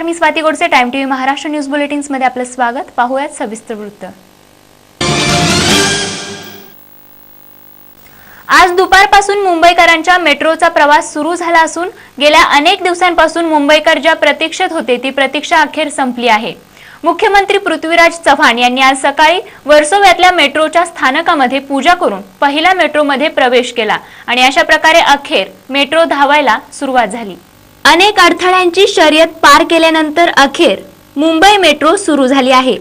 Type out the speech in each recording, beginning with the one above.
नमस्कार, मी Swati Godse. Time TV Maharashtra news bulletins मध्ये आपलं स्वागत. पाहूयात सविस्तर वृत्त. आज दुपारपासून मुंबईकरांच्या मेट्रोचा प्रवास सुरू झाला असून गेल्या अनेक दिवसांपासून मुंबईकर ज्या प्रतीक्षेत होते ती प्रतीक्षा अखेर संपली आहे. मुख्यमंत्री पृथ्वीराज चव्हाण यांनी आज सकाळी वर्सोव्यातल्या मेट्रोच्या स्थानकामध्ये पूजा करून पहिल्या मेट्रोमध्ये प्रवेश केला आणि अशा प्रकारे अखेर मेट्रो धावायला सुरुवात झाली. अनेक अडथळ्यांची शर्यत पार केल्यानंतर अखेर मुंबई मेट्रो सुरू झाली आहे.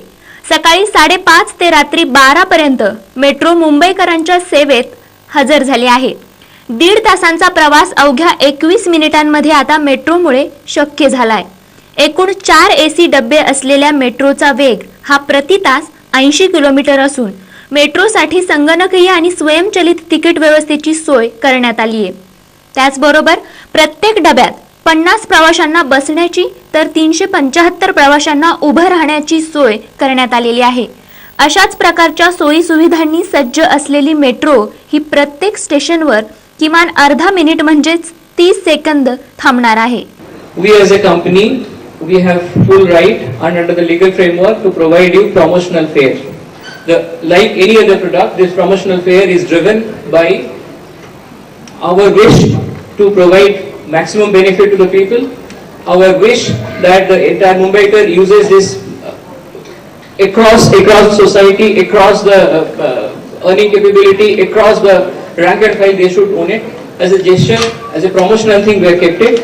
सकाळी 5:30 ते रात्री 12 पर्यंत मेट्रो मुंबईकरांच्या सेवेत हजर झाली आहे. 1.5 तासांचा प्रवास अवघ्या 21 मिनिटांमध्ये आता मेट्रोमुळे शक्य झालाय. एकूण 4 AC डबे असलेल्या मेट्रोचा वेग हा प्रति तास 80 किलोमीटर असून मेट्रोसाठी संगणकीय आणि स्वयंचलित तिकीट व्यवस्थेची सोय करण्यात आली आहे. त्याचबरोबर प्रत्येक डब्यात 50 प्रवाशांना बसण्याची तर 375 प्रवाशांना उभं राहण्याची सोय करण्यात आलेली आहे. अशाच प्रकारच्या सोयी सुविधांनी सज्ज असलेली मेट्रो ही प्रत्येक स्टेशनवर किमान अर्धा मिनिट म्हणजेच 30 सेकंद थांबणार आहे. We as a company, we have full right and under the legal framework to provide you promotional fare. Like any other product, this promotional fare is driven by our wish to provide maximum benefit to the people, our wish that the entire Mumbaiker uses this across society, across the earning capability, across the rank and file. They should own it as a gesture, as a promotional thing. We have kept it.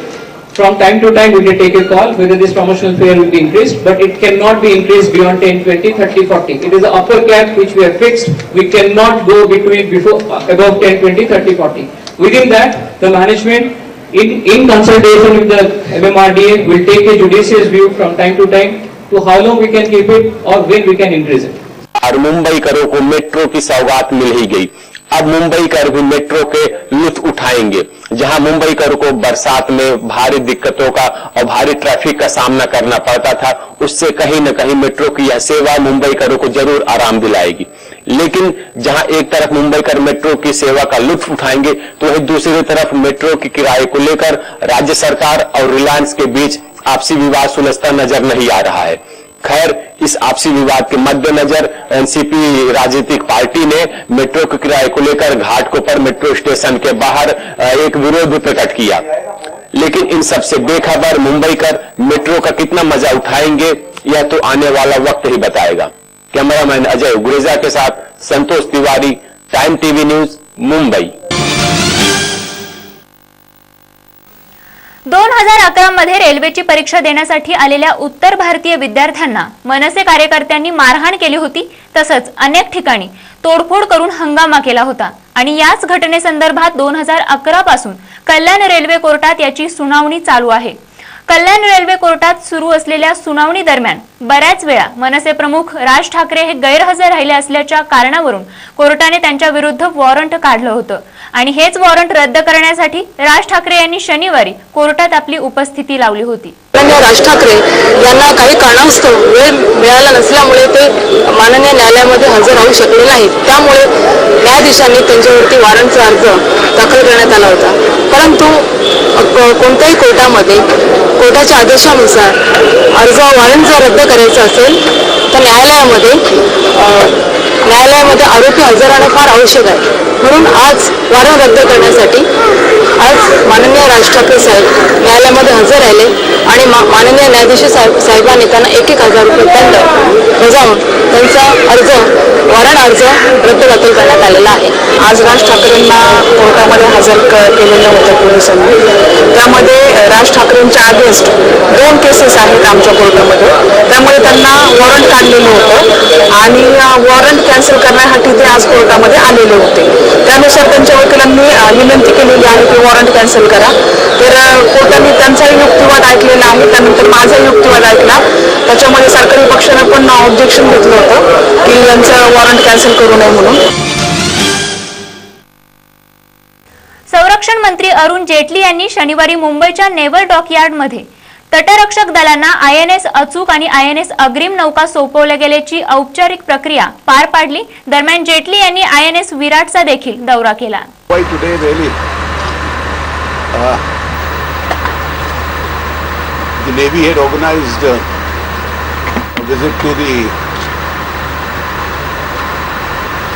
From time to time we will take a call whether this promotional fare will be increased, but it cannot be increased beyond 10, 20, 30, 40. It is the upper cap which we have fixed. We cannot go above 10, 20, 30, 40. Within that, the management in consultation with the MMRDA will take a judicious view from time to time to how long we can keep it or when we can increase it. और मुंबईकरों को metro की सौगात mill ही गई. अब मुंबईकर भी metro के लुत्फ उठाएंगे. जहां मुंबईकर को बरसात में भारी दिक्कतों का और भारी ट्रैफिक का सामना करना पड़ता था, उससे कहीं न कहीं मेट्रो की यह सेवा मुंबईकरों को जरूर आराम दिलाएगी. लेकिन जहां एक तरफ मुंबईकर मेट्रो की सेवा का लुत्फ उठाएंगे तो वहीं दूसरी तरफ मेट्रो के किराए को लेकर राज्य सरकार और रिलायंस के बीच आपसी विवाद सुलझता नजर नहीं आ रहा है. खैर, इस आपसी विवाद के मद्देनजर एनसीपी राजनीतिक पार्टी ने मेट्रो के किराए को लेकर घाटकों पर मेट्रो स्टेशन के बाहर एक विरोध प्रकट किया. लेकिन इन सबसे बेखबर मुंबईकर मेट्रो का कितना मजा उठाएंगे यह तो आने वाला वक्त ही बताएगा. कैमरामैन अजय गुरेजा के साथ Santosh Tiwari, time TV news, Mumbai. 2011 मध्ये रेल्वेची परीक्षा देण्यासाठी आलेल्या उत्तर भारतीय विद्यार्थ्यांना मनसे कार्यकर्त्यांनी मारहाण केली होती. तसंच अनेक ठिकाणी तोडफोड करून हंगामा केला होता आणि याच घटनेसंदर्भात 2011 पासून कल्याण रेल्वे कोर्टात याची सुनावणी चालू आहे. कल्याण रेल्वे कोर्टात सुरू असलेल्या सुनावणी दरम्यान बऱ्याच वेळा मनसे प्रमुख राज ठाकरे हे गैरहजर राहिले असल्याच्या कारणावरून कोर्टाने त्यांच्या विरुद्ध वॉरंट काढलं होतं आणि हेच वॉरंट रद्द करण्यासाठी राज ठाकरे यांनी शनिवारी कोर्टात आपली उपस्थिती लावली होती. राज ठाकरे यांना काही कारणास्तव वेळ मिळाला नसल्यामुळे ते माननीय न्यायालयामध्ये हजर राहू शकले नाहीत. त्यामुळे न्यायाधीशांनी त्यांच्यावरती वॉरंटचा अर्ज दाखल करण्यात आला होता. परंतु कोणत्याही कोर्टामध्ये कोर्टाच्या आदेशानुसार वॉरंट जर रद्द करायचा असेल तर न्यायालयामध्ये आरोपी हजर राहणं फार आवश्यक आहे. म्हणून आज वॉरंट रद्द करण्यासाठी आज माननीय राज ठाकरे साहेब न्यायालयामध्ये हजर राहिले आणि माननीय न्यायाधीश साहेबांनी त्यांना 1,000 रुपये दंड बजावून त्यांचा वॉरंट अर्ज रद्द दाखल करण्यात आलेला आहे. आज राज ठाकरेंना कोर्टामध्ये हजर केलेलं होतं पोलिसांनी. त्यामध्ये राज ठाकरेंच्या अगेन्स्ट 2 केसेस आहेत आमच्या कोर्टामध्ये. त्यामुळे त्यांना वॉरंट काढलेलं होतं आणि वॉरंट कॅन्सल करण्यासाठी ते आज कोर्टामध्ये आलेले होते. त्यानुसार त्यांच्या वकिलांनी विनंती केलेली आहे की वॉरंट कॅन्सल करा. तर कोर्टाने त्यांचाही युक्तिवाद ऐकलेला आहे. त्यानंतर माझा युक्तिवाद ऐकला. त्याच्यामध्ये सरकारी पक्षाने पण ऑब्जेक्शन घेतलं होतं की यांचं वॉरंट कॅन्सल करू नये म्हणून. संरक्षण मंत्री अरुण जेटली यांनी शनिवारी मुंबईच्या नेव्हल डॉकयार्डमध्ये तटरक्षक दलांना INS अचूक आणि INS अग्रिम नौका सोपवल्या गेल्याची औपचारिक प्रक्रिया पार पाडली. दरम्यान जेटली यांनी INS विराटचा देखील दौरा केला. The Navy had organized a visit to the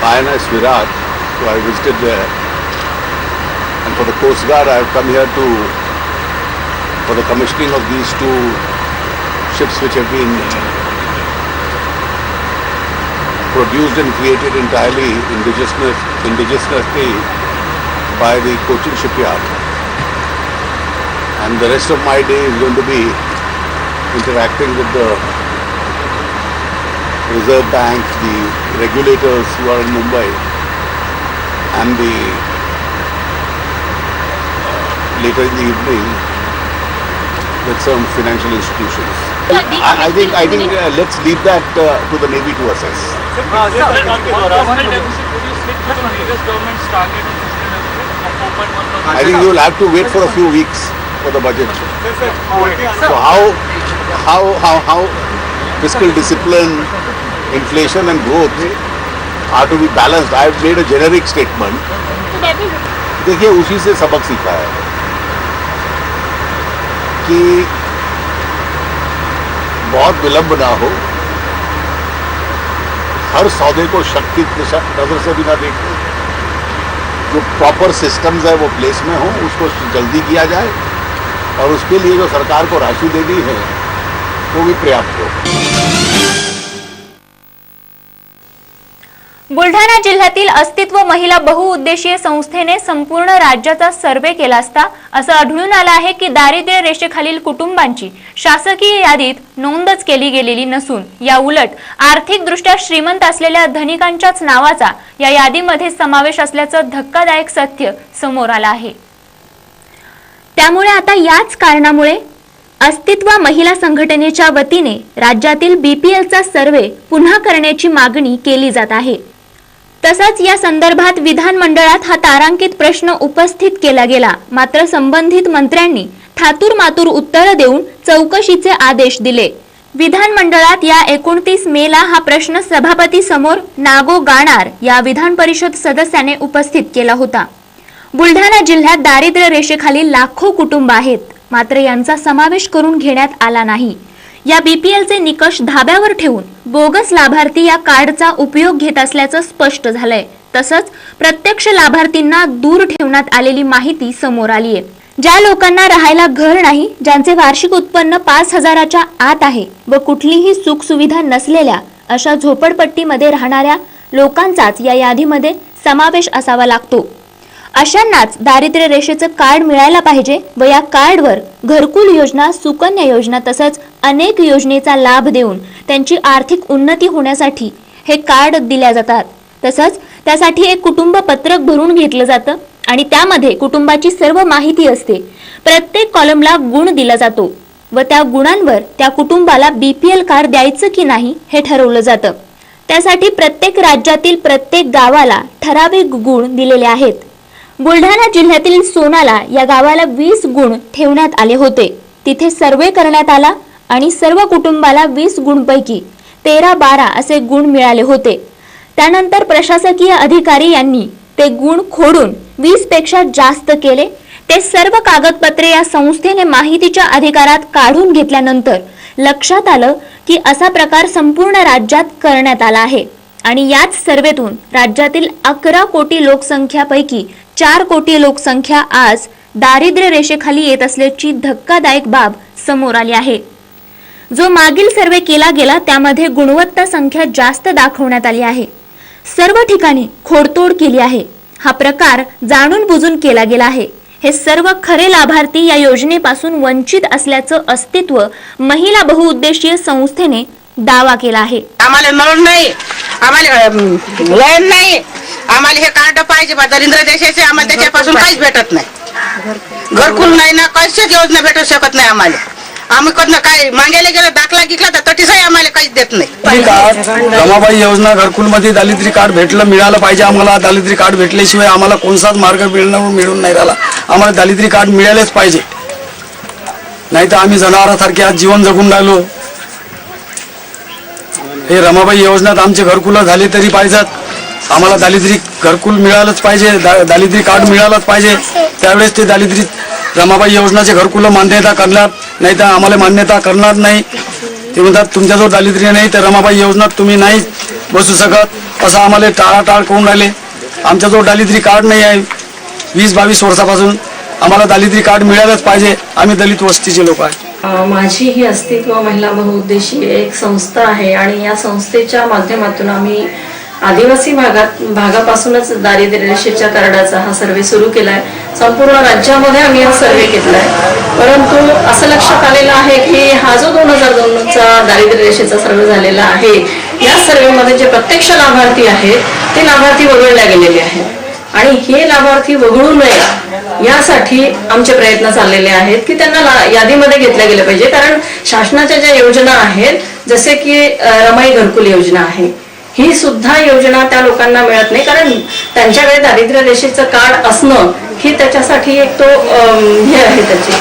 INS Virat, so I visited there. And for the Coast Guard, I have come here for the commissioning of these two ships which have been produced and created entirely indigenously by the Cochin shipyard. And the rest of my day is going to be interacting with the Reserve Bank, the regulators who are in Mumbai, and later in the evening with some financial institutions. I think let's leave that to the Navy to assess. I think you will have to wait for a few weeks for the budget. So how fiscal discipline, inflation and growth are to be balanced. I have made a generic statement. देखिए उसी से सबक सीखा है कि बहुत विलंब ना हो, हर सौदे को शक की नजर से भी ना देखें, जो प्रॉपर सिस्टम्स है वो प्लेस में हो, उसको जल्दी किया जाए और उसके लिए जो सरकार को राशि देनी है वो भी पर्याप्त हो. बुलढाणा जिल्ह्यातील अस्तित्व महिला बहुउद्देशीय संस्थेने संपूर्ण राज्याचा सर्वे केला असता असं आढळून आलं आहे की दारिद्र्य रेषेखालील कुटुंबांची शासकीय यादीत नोंदच केली गेलेली नसून या उलट आर्थिकदृष्ट्या श्रीमंत असलेल्या धनिकांच्याच नावाचा या यादीमध्ये समावेश असल्याचं धक्कादायक सत्य समोर आलं आहे. त्यामुळे आता याच कारणामुळे अस्तित्व महिला संघटनेच्या वतीने राज्यातील बीपीएलचा सर्वे पुन्हा करण्याची मागणी केली जात आहे. तसंच या संदर्भात विधानमंडळात हा तारांकित प्रश्न उपस्थित केला गेला, मात्र संबंधित मंत्र्यांनी थातूर मातूर उत्तर देऊन चौकशीचे आदेश दिले. विधानमंडळात या 29 मेला हा प्रश्न सभापती समोर नागो गाणार या विधान परिषद सदस्याने उपस्थित केला होता. बुलढाणा जिल्ह्यात दारिद्र्य रेषेखालील लाखो कुटुंब आहेत, मात्र यांचा समावेश करून घेण्यात आला नाही. या बीपीएलचे निकष धाब्यावर ठेवून बोगस लाभार्थी या कार्डचा उपयोग घेत असल्याचं स्पष्ट झालंय. तसंच प्रत्यक्ष लाभार्थींना दूर ठेवण्यात आलेली माहिती समोर आली आहे. ज्या लोकांना राहायला घर नाही, ज्यांचे वार्षिक उत्पन्न 5,000च्या आत आहे व कुठलीही सुख सुविधा नसलेल्या अशा झोपडपट्टीमध्ये राहणाऱ्या लोकांचाच या यादीमध्ये समावेश असावा लागतो. अशांनाच दारिद्र्य रेषेचं कार्ड मिळायला पाहिजे व या कार्डवर घरकुल योजना, सुकन्या योजना तसंच अनेक योजनेचा लाभ देऊन त्यांची आर्थिक उन्नती होण्यासाठी हे कार्ड दिल्या जातात. तसंच त्यासाठी एक कुटुंब पत्रक भरून घेतलं जातं आणि त्यामध्ये कुटुंबाची सर्व माहिती असते. प्रत्येक कॉलमला गुण दिला जातो व त्या गुणांवर त्या कुटुंबाला बीपीएल कार्ड द्यायचं की नाही हे ठरवलं जातं. त्यासाठी प्रत्येक राज्यातील प्रत्येक गावाला ठराविक गुण दिलेले आहेत. बुलढाणा जिल्ह्यातील सोनाला या गावाला 20 गुण ठेवण्यात आले होते. तिथे सर्वे करण्यात आला आणि सर्व कुटुंबाला 20 गुणपैकी 13-12 असे गुण मिळाले होते. त्यानंतर प्रशासकीय अधिकारी यांनी ते गुण खोडून 20 पेक्षा जास्त केले. ते सर्व कागदपत्रे या संस्थेने माहितीच्या अधिकारात काढून घेतल्यानंतर लक्षात आलं की असा प्रकार संपूर्ण राज्यात करण्यात आला आहे आणि याच सर्वेतून राज्यातील 11 कोटी लोकसंख्यापैकी 4 कोटी लोकसंख्या आज दारिद्र्य रेषेखाली येत असल्याची धक्कादायक बाब समोर आली आहे. जो मागील सर्वे केला गेला त्यामध्ये गुणवत्ता संख्या जास्त दाखवण्यात आली आहे. सर्व ठिकाणी खोडतोड केली आहे. हा प्रकार जाणून बुजून केला गेला आहे. हे सर्व खरे लाभार्थी या योजनेपासून वंचित असल्याचं अस्तित्व महिला बहुउद्देशीय संस्थेने दावा केला आहे. आम्हाला मिळून नाही, आम्हाला मिळेल नाही, आम्हाला हे कार्ड पाहिजे बा दारिद्र्य देशाचे. आम्हाला त्याच्यापासून काहीच भेटत नाही. घरकुल नाही ना, कशाच योजना भेटू शकत नाही आम्हाला. आम्ही कधी काय मागायला गेलो दाखला घेतला तर तटीसही आम्हाला काहीच देत नाही. रमाबाई योजना घरकुल मध्ये दारिद्र्य कार्ड मिळालं पाहिजे. आम्हाला दारिद्र्य कार्ड भेटल्याशिवाय आम्हाला कोणताच मार्ग मिळून नाही राहिला. आम्हाला दारिद्र्य कार्ड मिळालेच पाहिजे, नाही तर आम्ही जनावरांसारखे आज जीवन जगून राहिलो. हे रमाबाई योजनेत आमचे घरकुल झाले तरी पाहिजेत. आम्हाला दारिद्र्य घरकुल मिळालंच पाहिजे, दारिद्र्य कार्ड मिळालंच पाहिजे. त्यावेळेस ते दारिद्र्य रमाबाई योजनाचे घरकुलं मान्यता करणार, नाही तर आम्हाला मान्यता करणार नाही. ते म्हणतात तुमच्याजवळ दारिद्र्य नाही तर रमाबाई योजनात तुम्ही नाही बसू शकत, असं आम्हाला टाळाटाळ करून राहिले. आमच्याजवळ दारिद्र्य कार्ड नाही आहे. 20-22 वर्षापासून आम्हाला दारिद्र्य कार्ड मिळालंच पाहिजे. आम्ही दलित वस्तीचे लोक आहे. माझी ही अस्तित्व महिला बहुउद्देशीय एक संस्था आहे आणि या संस्थेच्या माध्यमातून आम्ही आदिवासी भागापासूनच दारिद्र्य रेषेच्या कार्डाचा हा सर्वे सुरू केलाय. संपूर्ण राज्यामध्ये आम्ही हा सर्वे केलाय, परंतु असं लक्षात आलेलं आहे की हा जो 2002चा दारिद्र्य रेषेचा सर्वे झालेला आहे, या सर्वेमध्ये जे प्रत्यक्ष लाभार्थी आहेत ते लाभार्थी वगळले गेलेले आहेत आणि हे लाभार्थी वगळू नये यासाठी आमचे प्रयत्न चाललेले आहेत की त्यांना यादीमध्ये घेतल्या गेले पाहिजे. कारण शासनाच्या ज्या योजना आहेत जसे की रमाई घरकुल योजना आहे, ही सुद्धा योजना त्या लोकांना मिळत नाही कारण त्यांच्याकडे दारिद्र्य रेषेचं कार्ड असणं ही त्याच्यासाठी एक तो हे आहे, त्याची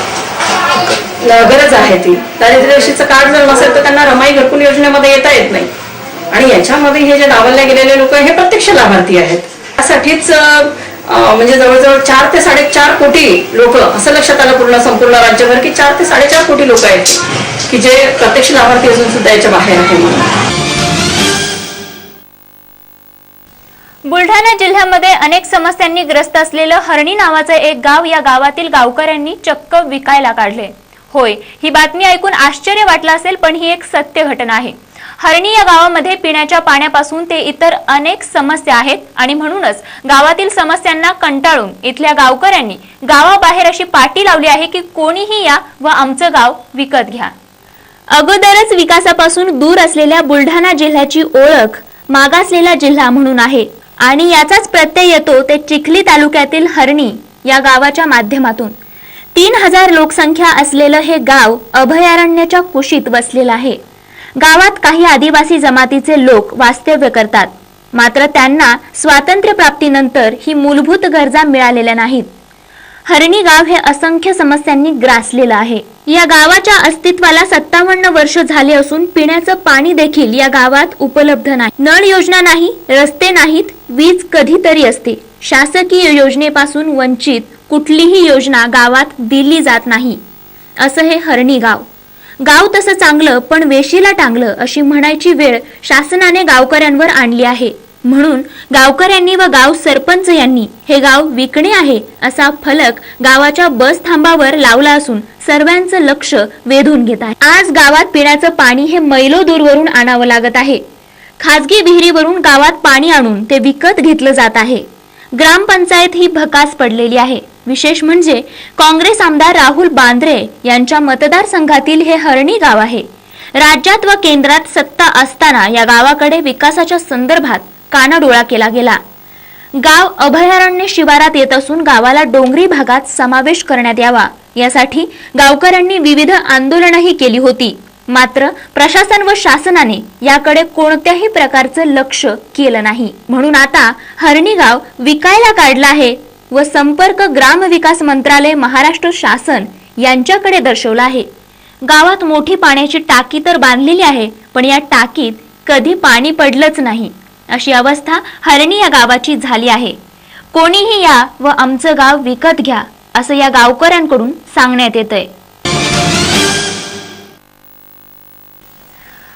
गरज आहे. ती दारिद्र्य रेषेचं कार्ड जर नसेल तर त्यांना रमाई घरकुल योजनेमध्ये येता येत नाही आणि याच्यामध्ये हे जे डावलले गेलेले लोक हे प्रत्यक्ष लाभार्थी आहेत. त्यासाठीच म्हणजे जवळजवळ 4 ते 4.5 कोटी लोक, असं लक्षात आलं पूर्ण संपूर्ण राज्यभर की 4 ते 4.5 कोटी लोक आहेत की जे प्रत्यक्ष लाभार्थी असून सुद्धा याच्या बाहेर आहे. बुलढाणा जिल्ह्यामध्ये अनेक समस्यांनी ग्रस्त असलेलं हरणी नावाचं एक गाव, या गावातील गावकऱ्यांनी चक्क विकायला काढले. होय, ही बातमी ऐकून आश्चर्य वाटलं असेल, पण ही एक सत्य घटना आहे. हरणी या गावामध्ये पिण्याच्या पाण्यापासून ते इतर अनेक समस्या आहेत आणि म्हणूनच गावातील समस्यांना कंटाळून इथल्या गावकऱ्यांनी गावाबाहेर अशी पाटी लावली आहे की कोणीही या व आमचं गाव विकत घ्या. अगोदरच विकासापासून दूर असलेल्या बुलढाणा जिल्ह्याची ओळख मागासलेला जिल्हा म्हणून आहे आणि याचाच प्रत्यय येतो ते चिखली तालुक्यातील हरणी या गावाच्या माध्यमातून. 3000 लोकसंख्या असलेलं हे गाव अभयारण्याच्या कुशीत वसलेलं आहे. गावात काही आदिवासी जमातीचे लोक वास्तव्य करतात, मात्र त्यांना स्वातंत्र्य प्राप्तीनंतर ही मूलभूत गरजा मिळालेल्या नाहीत. हरणी गाव हे असंख्य समस्यांनी ग्रासलेलं आहे. या गावाच्या अस्तित्वाला 57 वर्ष झाले असून पिण्याचं पाणी देखील या गावात उपलब्ध नाही. नळ योजना नाही, रस्ते नाहीत, वीज कधीतरी असते. शासकीय योजनेपासून वंचित कुठलीही योजना गावात दिली जात नाही. असं हे हरणी गाव. गाव तसं चांगलं पण वेशीला टांगलं अशी म्हणायची वेळ शासनाने गावकऱ्यांवर आणली आहे. म्हणून गावकऱ्यांनी व गाव सरपंच यांनी हे गाव विकणे आहे असा फलक गावाच्या बस थांबावर लावला असून सर्वांचं लक्ष वेधून घेत आहे. आज गावात पिण्याचं पाणी हे मैलो दूरवरून आणावं लागत आहे. खाजगी विहिरीवरून गावात पाणी आणून ते विकत घेतलं जात आहे. ग्रामपंचायत ही भकास पडलेली आहे. विशेष म्हणजे काँग्रेस आमदार राहुल बांद्रे यांच्या मतदारसंघातील हे हरणी गाव आहे. राज्यात व केंद्रात सत्ता असताना या गावाकडे विकासाच्या संदर्भात कानाडोळा केला गेला. गाव अभयारण्य शिवारात येत असून गावाला डोंगरी भागात समावेश करण्यात यावा यासाठी गावकऱ्यांनी विविध आंदोलनही केली होती. मात्र प्रशासन व शासनाने याकडे कोणत्याही प्रकारचं लक्ष केलं नाही. म्हणून आता हरणी गाव विकायला काढलं आहे व संपर्क ग्रामविकास मंत्रालय महाराष्ट्र शासन यांच्याकडे दर्शवलं आहे. गावात मोठी पाण्याची टाकी तर बांधलेली आहे, पण या टाकीत कधी पाणी पडलंच नाही. अशी अवस्था हरणी या गावाची झाली आहे. कोणीही या व आमचं गाव विकत घ्या असं या गावकऱ्यांकडून सांगण्यात येतंय.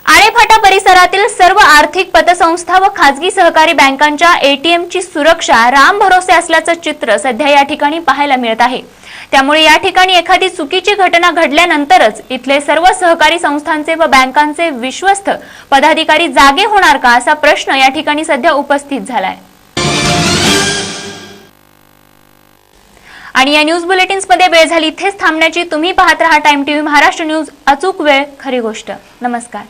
आळेफाटा परिसरातील सर्व आर्थिक पतसंस्था व खाजगी सहकारी बँकांच्या एटीएमची सुरक्षा राम भरोसे असल्याचं चित्र सध्या या ठिकाणी पाहायला मिळत आहे. त्यामुळे या ठिकाणी एखादी चुकीची घटना घडल्यानंतरच इथले सर्व सहकारी संस्थांचे व बँकांचे विश्वस्त पदाधिकारी जागे होणार का असा प्रश्न या ठिकाणी सध्या उपस्थित झालाय. आणि या न्यूज बुलेटिन्स मध्ये वेळ झाली इथेच थांबण्याची. तुम्ही पाहत रहा टाइम टीव्ही महाराष्ट्र न्यूज, अचूक वेळ खरी गोष्ट. नमस्कार.